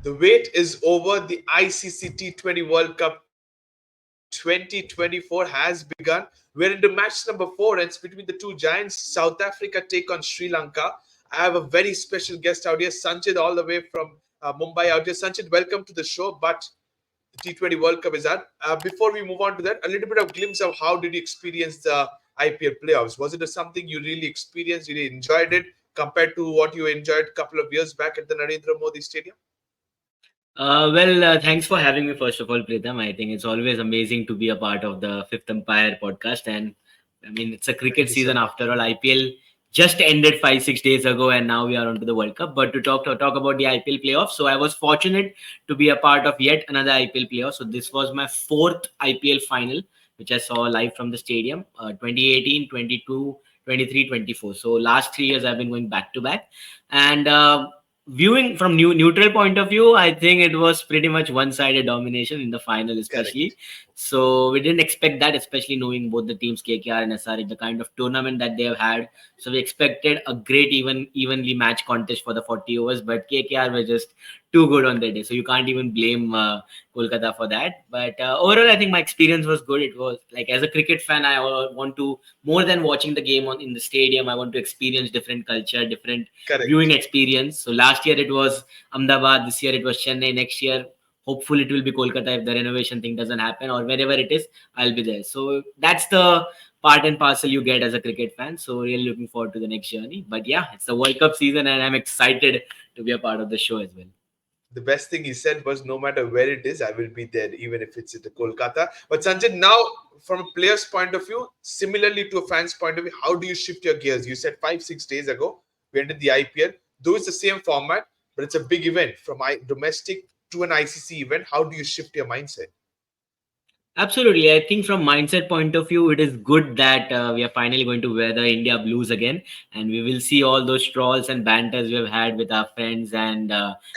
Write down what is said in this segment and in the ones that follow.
The wait is over. The ICC T20 World Cup 2024 has begun. We're into match number 4, and it's between the two giants. South Africa take on Sri Lanka. I have a very special guest out here, Sanchit, all the way from Mumbai out here. Sanchit, welcome to the show. But the T20 World Cup is at. Before we move on to that, a little bit of glimpse of how did you experience the IPL playoffs? Was it something you really experienced, you really enjoyed it compared to what you enjoyed a couple of years back at the Narendra Modi Stadium? Thanks for having me, first of all, Pritham. I think it's always amazing to be a part of the Fifth Empire podcast. And I mean, it's a cricket season after all. IPL just ended 5-6 days ago, and now we are on to the World Cup. But to talk about the IPL playoffs, so I was fortunate to be a part of yet another IPL playoff. So this was my 4th IPL final, which I saw live from the stadium, 2018, 22, 23, 24. So last 3 years I've been going back to back. And viewing from neutral point of view, I think it was pretty much one-sided domination in the final, especially. Correct. So we didn't expect that, especially knowing both the teams, KKR and SRH, the kind of tournament that they have had. So we expected a great evenly match contest for the 40 overs, but KKR were just too good on their day. So you can't even blame Kolkata for that. But overall, I think my experience was good. It was like, as a cricket fan, I want to, more than watching the game in the stadium, I want to experience different culture, different viewing experience. So last year it was Ahmedabad, this year it was Chennai, next year hopefully it will be Kolkata if the renovation thing doesn't happen, or wherever it is, I'll be there. So that's the part and parcel you get as a cricket fan. So really looking forward to the next journey. But yeah, it's the World Cup season and I'm excited to be a part of the show as well. The best thing he said was, no matter where it is, I will be there, even if it's at Kolkata. But Sanjay, now from a player's point of view, similarly to a fan's point of view, how do you shift your gears? You said 5-6 days ago, we entered the IPL. Though it's the same format, but it's a big event from domestic to an ICC event. How do you shift your mindset? Absolutely. I think from mindset point of view, it is good that we are finally going to wear the India blues again. And we will see all those trolls and banters we have had with our friends and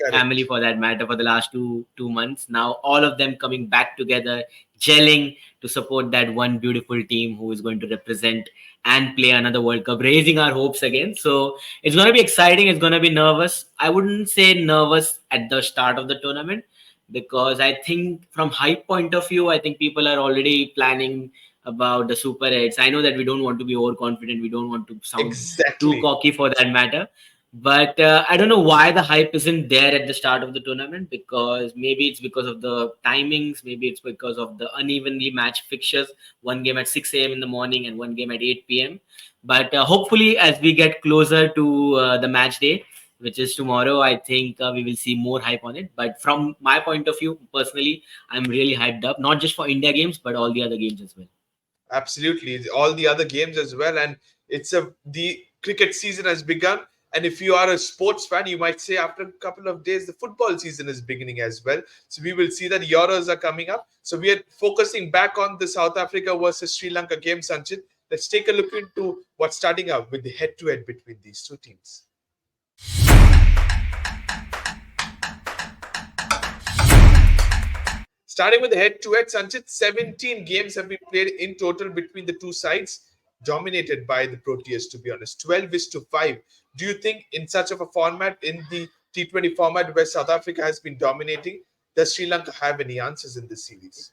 family, for that matter, for the last two months. Now, all of them coming back together, gelling to support that one beautiful team who is going to represent and play another World Cup, raising our hopes again. So it's going to be exciting. It's going to be nervous. I wouldn't say nervous at the start of the tournament, because I think from hype point of view, I think people are already planning about the Super 8s. I know that we don't want to be overconfident. We don't want to sound too cocky for that matter. But I don't know why the hype isn't there at the start of the tournament, because maybe it's because of the timings. Maybe it's because of the unevenly matched fixtures. One game at 6 a.m. in the morning and one game at 8 p.m. But hopefully, as we get closer to the match day, which is tomorrow, I think we will see more hype on it. But from my point of view, personally, I'm really hyped up, not just for India games, but all the other games as well. Absolutely. All the other games as well. And the cricket season has begun. And if you are a sports fan, you might say after a couple of days, the football season is beginning as well. So we will see that Euros are coming up. So we are focusing back on the South Africa versus Sri Lanka game, Sanchit. Let's take a look into what's starting up with the head-to-head between these two teams. Starting with the head-to-head, Sanchit, 17 games have been played in total between the two sides, dominated by the Proteas, to be honest. 12-5. Do you think in such of a format, in the T20 format where South Africa has been dominating, does Sri Lanka have any answers in this series?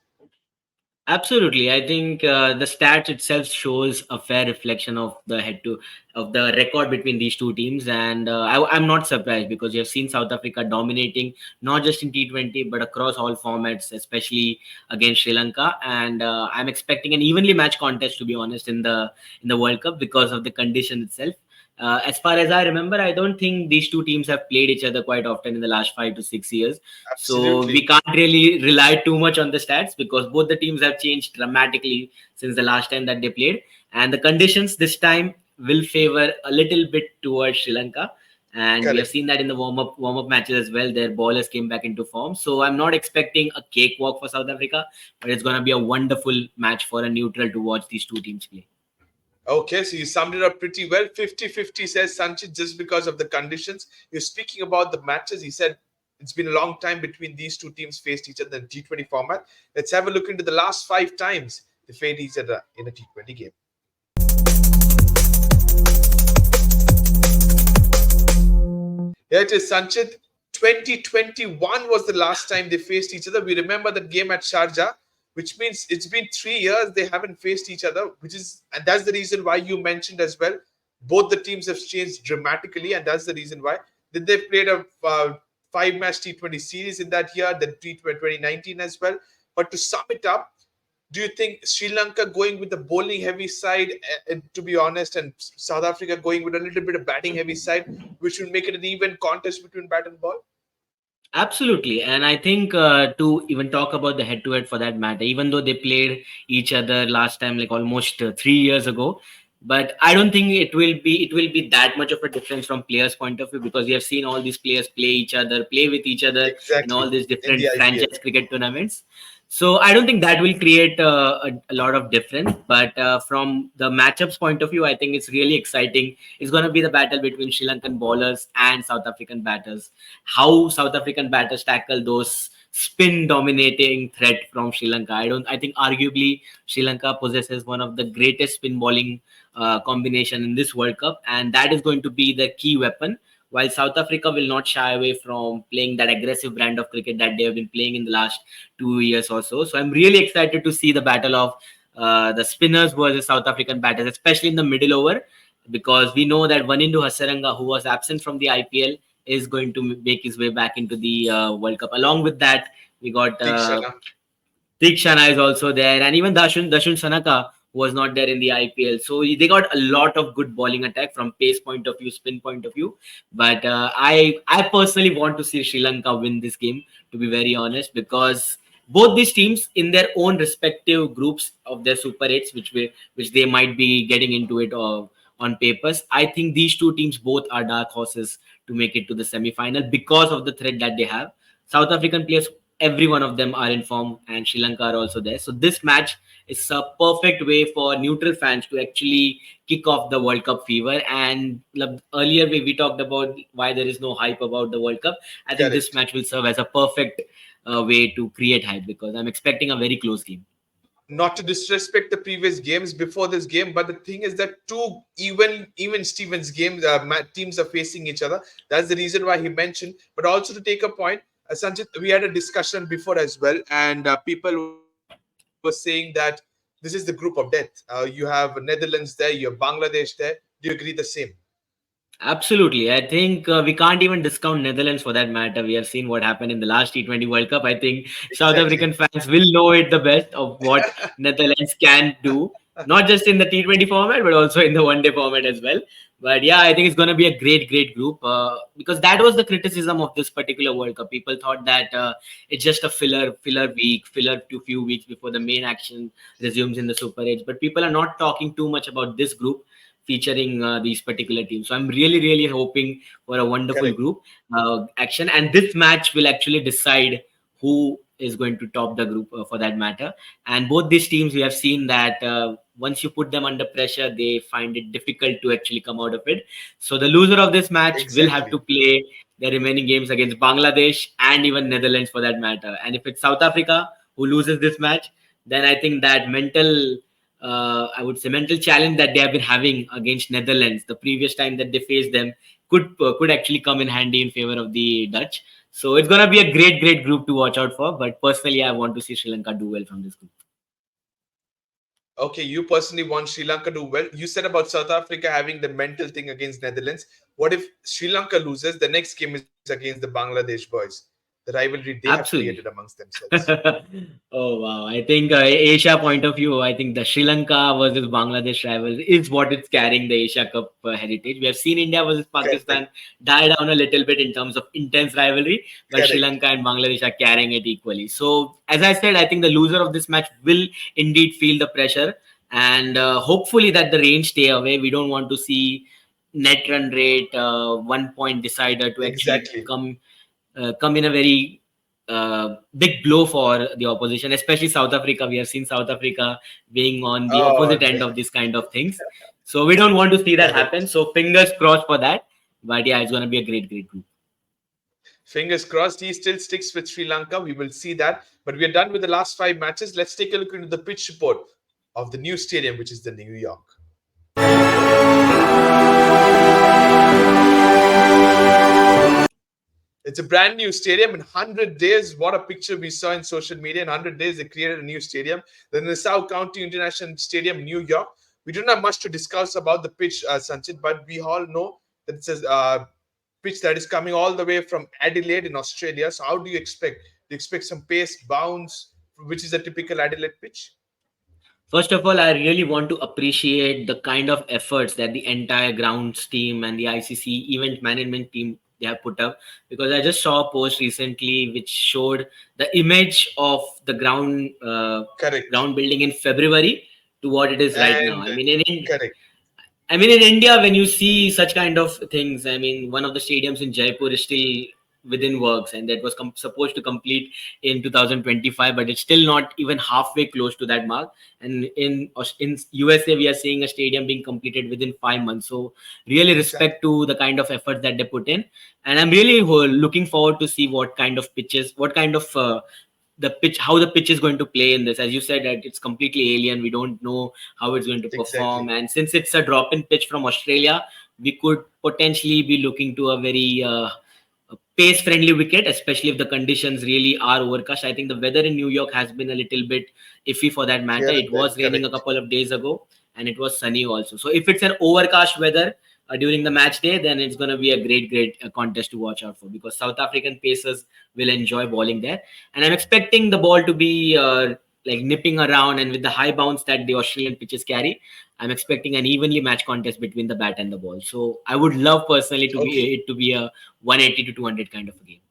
Absolutely. I think the stats itself shows a fair reflection of the record between these two teams. And I'm not surprised, because you have seen South Africa dominating, not just in T20, but across all formats, especially against Sri Lanka. And I'm expecting an evenly matched contest, to be honest, in the World Cup, because of the condition itself. As far as I remember, I don't think these two teams have played each other quite often in the last 5 to 6 years. Absolutely. So we can't really rely too much on the stats, because both the teams have changed dramatically since the last time that they played. And the conditions this time will favor a little bit towards Sri Lanka. And we have seen that in the warm-up matches as well. Their bowlers came back into form. So I'm not expecting a cakewalk for South Africa, but it's going to be a wonderful match for a neutral to watch these two teams play. Okay, so you summed it up pretty well. 50-50 says Sanchit, just because of the conditions. You're speaking about the matches. He said it's been a long time between these two teams faced each other in T20 format. Let's have a look into the last 5 times they faced each other in a T20 game. Here it is, Sanchit. 2021 was the last time they faced each other. We remember that game at Sharjah, which means it's been 3 years they haven't faced each other, and that's the reason why you mentioned as well. Both the teams have changed dramatically, and that's the reason why. Then they played a five-match T20 series in that year, then T20 2019 as well. But to sum it up, do you think Sri Lanka going with the bowling heavy side, to be honest, and South Africa going with a little bit of batting heavy side, which will make it an even contest between bat and ball? Absolutely. And I think to even talk about the head to head for that matter, even though they played each other last time, like almost 3 years ago, but I don't think it will be that much of a difference from players' point of view, because we have seen all these players play each other, play with each other in all Exactly. these In the different IPL. franchise cricket tournaments. So I don't think that will create a lot of difference. But from the matchups point of view, I think it's really exciting. It's going to be the battle between Sri Lankan bowlers and South African batters. How South African batters tackle those spin dominating threat from Sri Lanka. I think arguably Sri Lanka possesses one of the greatest spin bowling combination in this World Cup, and that is going to be the key weapon. While South Africa will not shy away from playing that aggressive brand of cricket that they have been playing in the last 2 years or so. So I'm really excited to see the battle of the spinners versus South African batters, especially in the middle over, because we know that Wanindu Hasaranga, who was absent from the IPL, is going to make his way back into the World Cup. Along with that, we got Tikshana. Tikshana is also there, and even Dashun Sanaka was not there in the IPL. So they got a lot of good bowling attack from pace point of view, spin point of view. But I personally want to see Sri Lanka win this game, to be very honest, because both these teams in their own respective groups of their Super Eights, which they might be getting into it on papers. I think these two teams both are dark horses to make it to the semi-final because of the threat that they have. South African players, every one of them are in form, and Sri Lanka are also there. So this match is a perfect way for neutral fans to actually kick off the World Cup fever. And earlier we talked about why there is no hype about the World Cup. I think this Correct. match will serve as a perfect way to create hype, because I'm expecting a very close game. Not to disrespect the previous games before this game, but the thing is that two even Stevens games teams are facing each other. That's the reason why he mentioned. But also to take a point, Sanjit, we had a discussion before as well, and people were saying that this is the group of death. You have Netherlands there, you have Bangladesh there. Do you agree the same? Absolutely. I think we can't even discount Netherlands for that matter. We have seen what happened in the last T20 World Cup. I think South Exactly. African fans will know it the best of what Netherlands can do, not just in the T20 format, but also in the one day format as well. But yeah, I think it's going to be a great group, because that was the criticism of this particular World Cup. People thought that it's just a filler week, filler to few weeks before the main action resumes in the Super 8. But people are not talking too much about this group featuring these particular teams. So I'm really hoping for a wonderful Correct. group action, and this match will actually decide who is going to top the group for that matter. And both these teams, we have seen that once you put them under pressure, they find it difficult to actually come out of it. So the loser of this match will have Exactly. to play the remaining games against Bangladesh and even Netherlands for that matter. And if it's South Africa who loses this match, then I think that I would say mental challenge that they have been having against Netherlands the previous time that they faced them could actually come in handy in favor of the Dutch. So it's gonna be a great group to watch out for. But personally, I want to see Sri Lanka do well from this group. Okay, you personally want Sri Lanka to do well. You said about South Africa having the mental thing against Netherlands. What if Sri Lanka loses? The next game is against the Bangladesh boys. The rivalry they have created Absolutely. amongst themselves. Oh wow! I think Asia point of view, I think the Sri Lanka versus Bangladesh rival is what is carrying the Asia Cup heritage. We have seen India versus Correct. Pakistan die down a little bit in terms of intense rivalry, but Sri Correct. Lanka and Bangladesh are carrying it equally. So, as I said, I think the loser of this match will indeed feel the pressure, and hopefully that the range stay away. We don't want to see net run rate 1 point decider to actually Exactly. come in a very big blow for the opposition, especially South Africa. We have seen South Africa being on the Oh, opposite end of this kind of things. So we don't want to see that happen. correct. So fingers crossed for that. But yeah, it's going to be a great group. Fingers crossed he still sticks with Sri Lanka. We will see that. But we are done with the last five matches. Let's take a look into the pitch report of the new stadium, which is the New York. It's a brand new stadium in 100 days. What a picture we saw in social media. In 100 days, they created a new stadium. The Nassau County International Stadium, New York. We don't have much to discuss about the pitch, Sanchit, but we all know that it's a pitch that is coming all the way from Adelaide in Australia. So, how do you expect? Do you expect some pace, bounce, which is a typical Adelaide pitch? First of all, I really want to appreciate the kind of efforts that the entire grounds team and the ICC event management team they have put up, because I just saw a post recently which showed the image of the Correct. ground building in February to what it is right now. And correct. I mean, in India, when you see such kind of things, I mean, one of the stadiums in Jaipur is still within works, and that was supposed to complete in 2025, but it's still not even halfway close to that mark. And in USA, we are seeing a stadium being completed within 5 months. So, really respect Exactly. to the kind of effort that they put in, and I'm really looking forward to see what kind of pitches, what kind of the pitch, how the pitch is going to play in this. As you said, that it's completely alien, we don't know how it's going to perform, Exactly. and since it's a drop in pitch from Australia, we could potentially be looking to a very pace friendly wicket, especially if the conditions really are overcast. I think the weather in New York has been a little bit iffy for that matter. Here It and there. was raining a Correct. couple of days ago, and it was sunny also. So if it's an overcast weather during the match day, then it's going to be a great contest to watch out for, because South African pacers will enjoy bowling there, and I'm expecting the ball to be like nipping around, and with the high bounce that the Australian pitches carry, I'm expecting an evenly match contest between the bat and the ball. So I would love personally to Okay. be it to be a 180 to 200 kind of a game.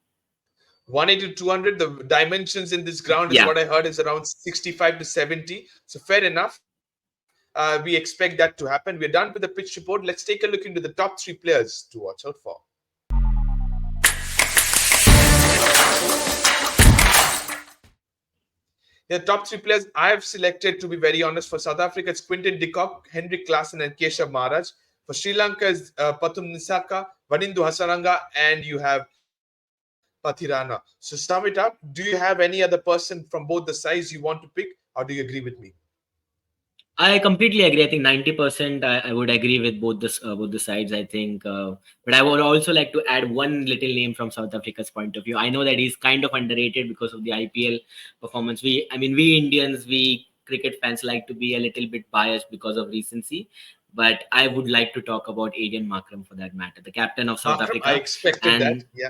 180 to 200. The dimensions in this ground is Yeah. what I heard is around 65 to 70. So fair enough. We expect that to happen. We're done with the pitch report. Let's take a look into the top three players to watch out for. The top three players I have selected, to be very honest, for South Africa, it's Quinton de Kock, Henrik Klaassen, and Keshav Maharaj. For Sri Lanka, is Pathum Nisaka, Wanindu Hasaranga, and you have Pathirana. So sum it up. Do you have any other person from both the sides you want to pick, or do you agree with me? I completely agree. I think 90% I would agree with both the sides. I think, but I would also like to add one little name from South Africa's point of view. I know that he's kind of underrated because of the IPL performance. We Indians, we cricket fans like to be a little bit biased because of recency. But I would like to talk about Aiden Markram for that matter, the captain of South Markram, I Africa, expected that. and Yeah.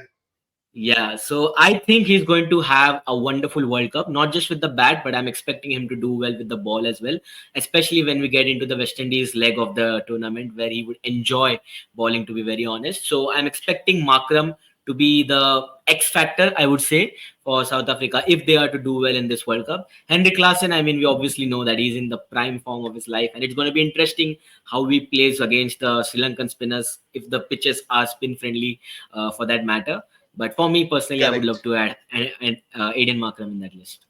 yeah, so I think he's going to have a wonderful World Cup, not just with the bat, but I'm expecting him to do well with the ball as well, especially when we get into the West Indies leg of the tournament where he would enjoy bowling, to be very honest. So I'm expecting Markram to be the X factor, I would say, for South Africa if they are to do well in this World Cup. Henrik Klaassen, I mean, we obviously know that he's in the prime form of his life, and it's going to be interesting how he plays against the Sri Lankan spinners if the pitches are spin friendly for that matter. But for me personally, I would love Correct. to add Aiden Markram in that list.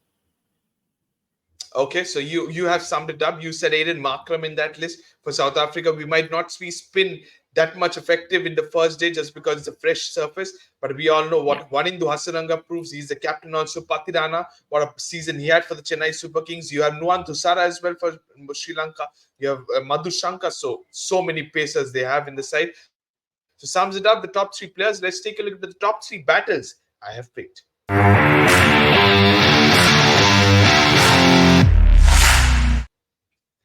Okay, so you have summed it up. You said Aiden Markram in that list for South Africa. We might not see spin that much effective in the first day just because it's a fresh surface. But we all know Yeah. what Wanindu Hasaranga proves. He's the captain also. Patirana, what a season he had for the Chennai Super Kings. You have Nuwan Thusara as well for Sri Lanka. You have Madhu Shankar. So many pacers they have in the side. So sums it up. The top three players. Let's take a look at the top three battles I have picked.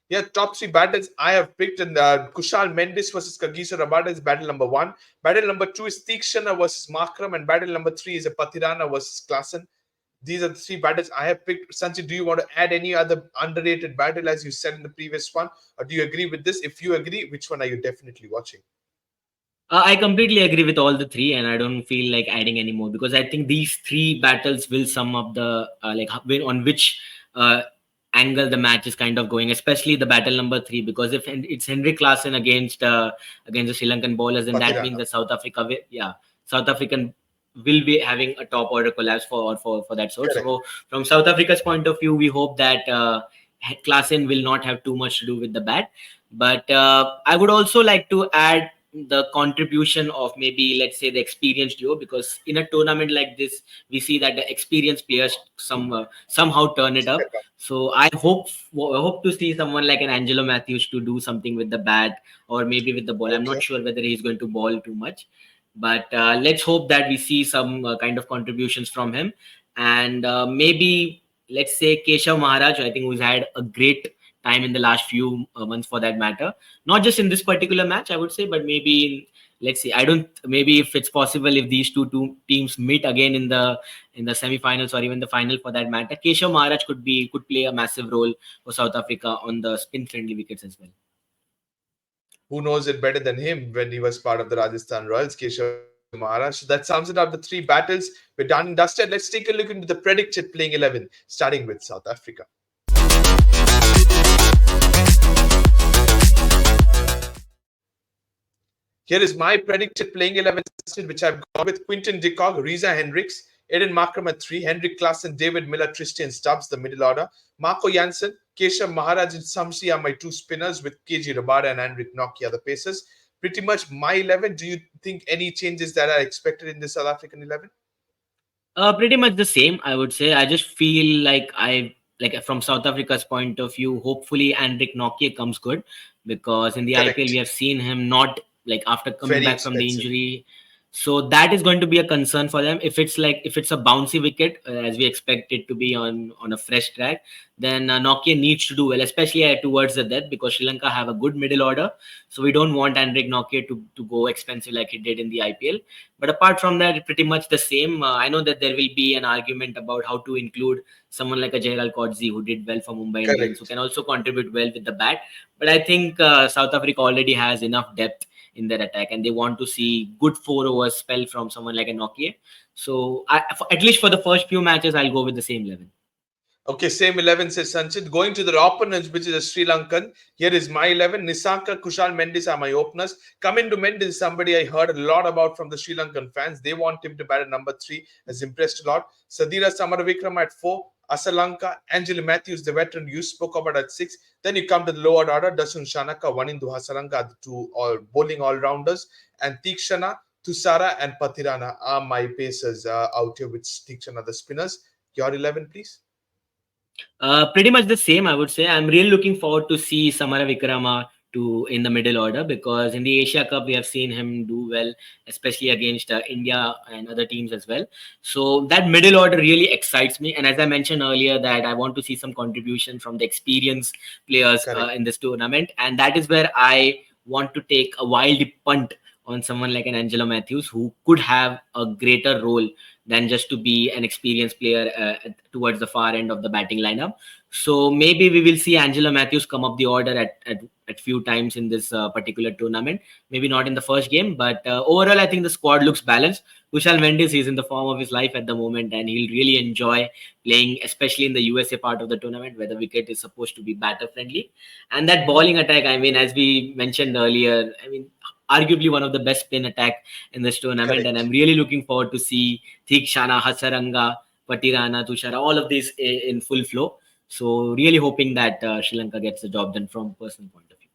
Yeah, top three battles I have picked, and Kushal Mendes versus Kagiso Rabada is battle number one. Battle number two is Tikshana versus Markram, and battle number three is a Patirana versus Klassen. These are the three battles I have picked. Sanjay, do you want to add any other underrated battle as you said in the previous one, or do you agree with this? If you agree, which one are you definitely watching? I completely agree with all the three, and I don't feel like adding any more because I think these three battles will sum up the on which uh, angle the match is kind of going, especially the battle number three. Because if it's Henrik Klaassen against the Sri Lankan bowlers, then that means Patirana. that South African will be having a top order collapse for that sort. Correct. So from South Africa's point of view, we hope that Klaassen will not have too much to do with the bat. But I would also like to add the contribution of maybe let's say the experienced duo, because in a tournament like this we see that the experienced players somehow turn it Step up. up. So I hope to see someone like an Angelo Matthews to do something with the bat or maybe with the ball. I'm not Okay. sure whether he's going to ball too much, But let's hope that we see some kind of contributions from him. And maybe, let's say, Keshav Maharaj, I think, who's had a great time in the last few months for that matter. Not just in this particular match, I would say, but maybe in, let's see, I don't, maybe if it's possible, if these two teams meet again in the semi-finals or even the final for that matter, Keshav Maharaj could play a massive role for South Africa on the spin friendly wickets as well. Who knows it better than him when he was part of the Rajasthan Royals, Keshav Maharaj. So that sums it up, the three battles. We're done and dusted. Let's take a look into the predicted playing 11, starting with South Africa. Here is my predicted playing 11, which I've gone with Quinton de Kock, Reza Hendricks, Aiden Markram at 3, Henrik Klassen, David Miller, Tristan Stubbs, the middle order, Marco Jansen, Keshav Maharaj and Samsi are my two spinners, with KG Rabada and Henrik Nokia the pacers. Pretty much my 11. Do you think any changes that are expected in the South African 11? Pretty much the same, I would say. I just feel like from South Africa's point of view, hopefully Andrik Nokia comes good, because in the IPL Correct. we have seen him not, like, after coming Very back from the expensive. injury. So that is going to be a concern for them. If it's a bouncy wicket, as we expect it to be on a fresh track, then Nokia needs to do well, especially towards the death, because Sri Lanka have a good middle order. So we don't want Andrik Nokia to go expensive like he did in the IPL. But apart from that, pretty much the same. I know that there will be an argument about how to include someone like a Jairal Kodzi, who did well for Mumbai Indians, who Correct. can also contribute well with the bat. But I think South Africa already has enough depth in their attack, and they want to see good 4 overs spell from someone like a Nokia. So at least for the first few matches, I'll go with the same 11. Okay, same 11 says Sanchit. Going to the opponents, which is a Sri Lankan. Here is my 11. Nisaka, Kushal Mendis are my openers. Coming to Mendis is somebody I heard a lot about from the Sri Lankan fans. They want him to bat at number 3. Has impressed a lot. Sadira Samaravikram at 4. Asalanka, Angelo Matthews, the veteran you spoke about at 6. Then you come to the lower order. Dasun Shanaka, Wanindu Hasaranga are the two bowling all-rounders. And Tikshana, Thusara and Pathirana are my pacers out here with Tikshana, the spinners. Your 11, please. Pretty much the same, I would say. I'm really looking forward to see Samara Vikrama to in the middle order, because in the Asia Cup we have seen him do well, especially against India and other teams as well. So that middle order really excites me. And as I mentioned earlier, that I want to see some contribution from the experienced players Correct. in this tournament, and that is where I want to take a wild punt on someone like an Angelo Matthews, who could have a greater role than just to be an experienced player towards the far end of the batting lineup. So maybe we will see Angelo Matthews come up the order at few times in this particular tournament. Maybe not in the first game, but overall I think the squad looks balanced. Kushal Mendes is in the form of his life at the moment, and he'll really enjoy playing, especially in the USA part of the tournament, where the wicket is supposed to be batter friendly. And that bowling attack, I mean, as we mentioned earlier, I mean, arguably one of the best spin attack in this tournament, and Correct. I'm really looking forward to see Thikshana, Hasaranga, Patirana, Tushara, all of these in full flow. So really hoping that Sri Lanka gets the job done from a personal point of view.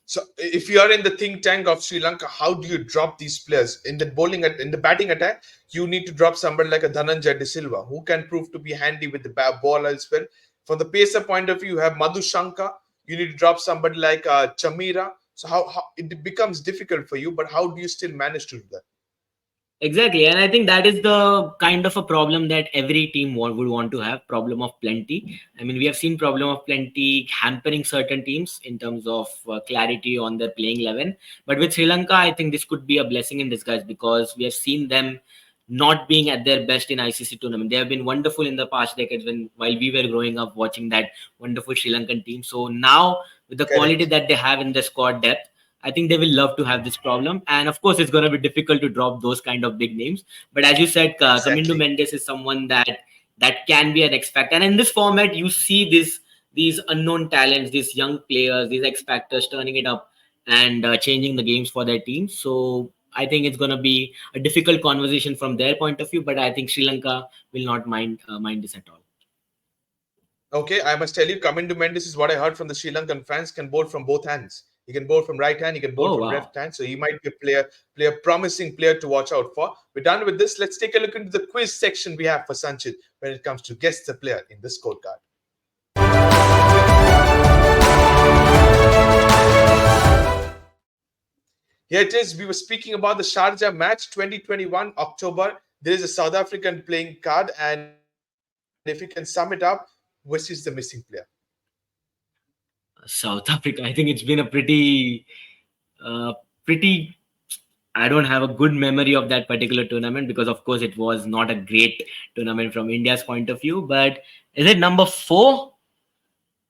So, if you are in the think tank of Sri Lanka, how do you drop these players in the in the batting attack? You need to drop somebody like a Dhananjay De Silva, who can prove to be handy with the ball as well. From the pacer point of view, you have Madhu Shankar. You need to drop somebody like Chamira. So, how it becomes difficult for you, but how do you still manage to do that? Exactly, and I think that is the kind of a problem that every team would want to have, problem of plenty. I mean, we have seen problem of plenty hampering certain teams in terms of clarity on their playing 11. But with Sri Lanka, I think this could be a blessing in disguise, because we have seen them not being at their best in ICC tournament. They have been wonderful in the past decades while we were growing up watching that wonderful Sri Lankan team. So now, with the quality Correct. that they have in the squad depth, I think they will love to have this problem. And of course, it's going to be difficult to drop those kind of big names. But as you said, Kamindu Exactly. Mendes is someone that can be an X factor. And in this format, you see these unknown talents, these young players, these X factors turning it up and changing the games for their team. So I think it's going to be a difficult conversation from their point of view. But I think Sri Lanka will not mind this at all. Okay, I must tell you, Kamindu Mendes is what I heard from the Sri Lankan fans, can bowl from both hands. He can bowl from right hand, he can bowl Oh from wow. left hand. So he might be a promising player to watch out for. We're done with this. Let's take a look into the quiz section we have for Sanchit when it comes to guess the player in the scorecard. Here it is. We were speaking about the Sharjah match 2021 October. There is a South African playing card, and if you can sum it up, which is the missing player? South Africa. I think it's been a pretty. I don't have a good memory of that particular tournament because, of course, it was not a great tournament from India's point of view. But is it number four?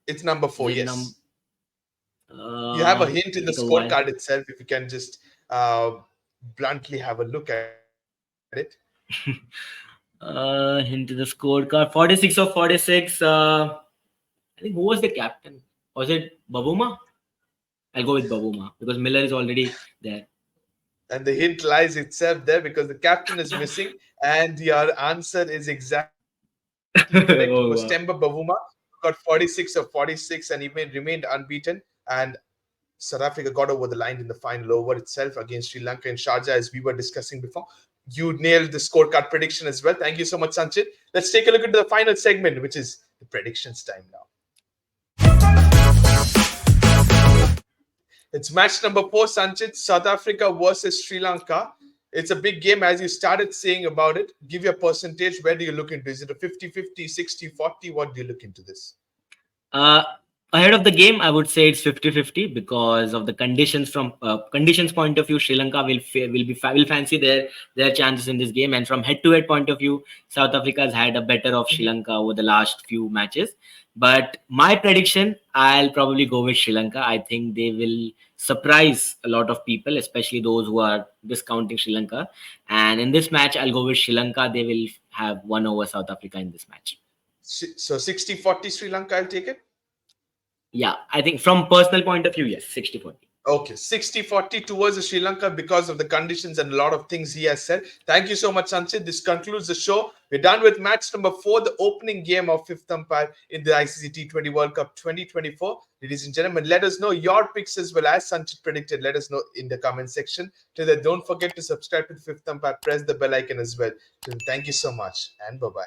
It's number Is four, it yes. You have a hint in the take a while. scorecard itself. If you can just bluntly have a look at it. Into the scorecard. 46 of 46. I think who was the captain? Was it Babuma? I'll go with Babuma because Miller is already there. And the hint lies itself there because the captain is missing. And your answer is exactly correct. It was Temba Bavuma. Oh, wow. Got 46 of 46 and he remained unbeaten. And South Africa got over the line in the final over itself against Sri Lanka in Sharjah, as we were discussing before. You nailed the scorecard prediction as well. Thank you so much, Sanchit. Let's take a look into the final segment, which is the predictions time now. It's match number 4, Sanchit. South Africa versus Sri Lanka. It's a big game, as you started saying about it. Give your percentage. Where do you look into? Is it a 50-50, 60-40? What do you look into this? Uh, Ahead of the game, I would say it's 50-50 because of the conditions. From conditions point of view, Sri Lanka will fancy their chances in this game, and from head-to-head point of view, South Africa has had a better of Sri Lanka over the last few matches. But my prediction, I'll probably go with Sri Lanka. I think they will surprise a lot of people, especially those who are discounting Sri Lanka. And in this match, I'll go with Sri Lanka. They will have won over South Africa in this match. So 60-40 Sri Lanka, I'll take it. Yeah, I think from personal point of view, yes, 60-40. Okay, 60-40 towards the Sri Lanka because of the conditions and a lot of things he has said. Thank you so much, Sanchit. This concludes the show. We're done with match number 4, the opening game of fifth umpire in the ICC T20 World Cup 2024. Ladies and gentlemen, let us know your picks as well as Sanchit predicted. Let us know in the comment section. Till then, don't forget to subscribe to the fifth umpire. Press the bell icon as well. Till then, thank you so much and bye-bye.